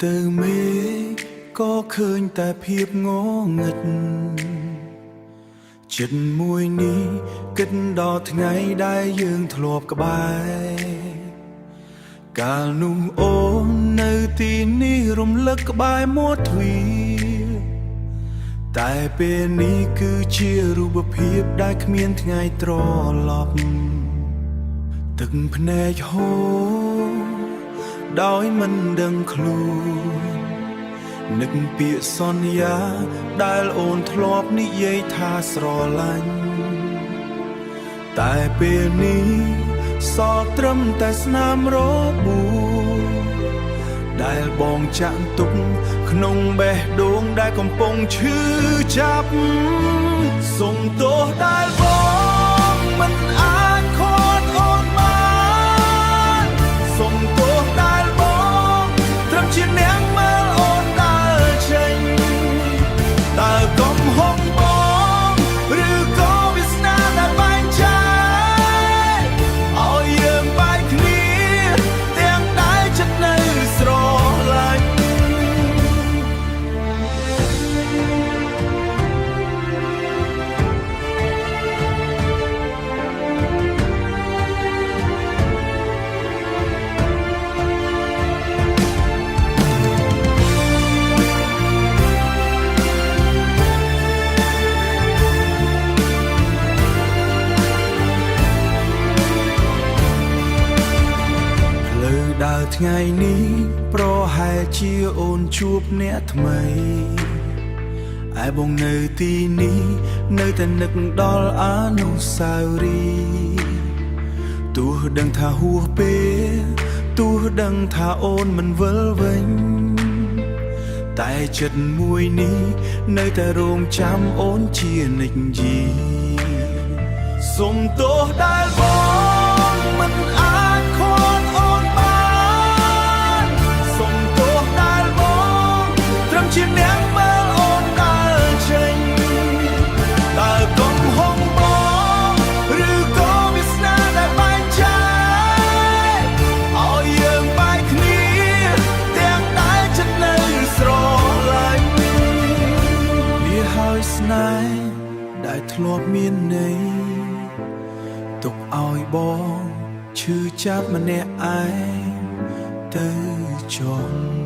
ទៅមេក៏ឃើញតែភាពងងឹតចិត្តមួយនេះគិតដល់ថ្ងៃដែលយើងធ្លាប់ក្បែរកាលនោះអូននៅទីនេះរំលឹកក្បែរមាត់ទ្វារតែពេលនេះគឺជារូបភាពដែលគ្មានថ្ងៃត្រឡប់ទឹកភ្នែកហូរដោយមិនដឹងខ្លួននឹកពាក្យសន្យាដែលអូនធ្លាប់និយាយថាស្រឡាញ់តែពេលនេះសល់ត្រឹមតែស្នាមរបួសដែលបងចាក់ទុកក្នុងបេះដូងដែលកំពុងឈឺចាប់សុំទោសដែលបងមិនអាចខកអូនបានសុំទោសដែលបងត្រឹមជាអ្នកមើលអូនដើរចេញតើកំហុសបងឬក៏វាសនាដែលបែកចាយឲ្យយើងបែកគ្នាទាំងដែលចិត្តនៅស្រឡាញ់ដើរថ្ងៃនេះប្រហែលជាអូនជួបអ្នកថ្មីឯបងនៅទីនេះនៅតែនឹកដល់អនុស្សាវរីយ៍ទោះដឹងថាហួសពេលទោះដឹងថាអូនមិនវិលវិញតែចិត្តមួយនេះនៅតែរងចាំអូនជានិច្ចយីសុំទោសដែលបងមិនអាចខកអូនបានសុំទោសដែលបងត្រឹមជាអ្នកមើលអូនដើរចេញតើកំហុសបងឬក៏វាសនាដែលបែកចាយឲ្យយើងបែកគ្នាទាំងដែលចិត្តនៅស្រឡាញ់វាហើយស្នេហ៍ដែលធ្លាប់មានន័យទុកឲ្យបងឈឺចាប់ម្នាក់ឯងទៅចុង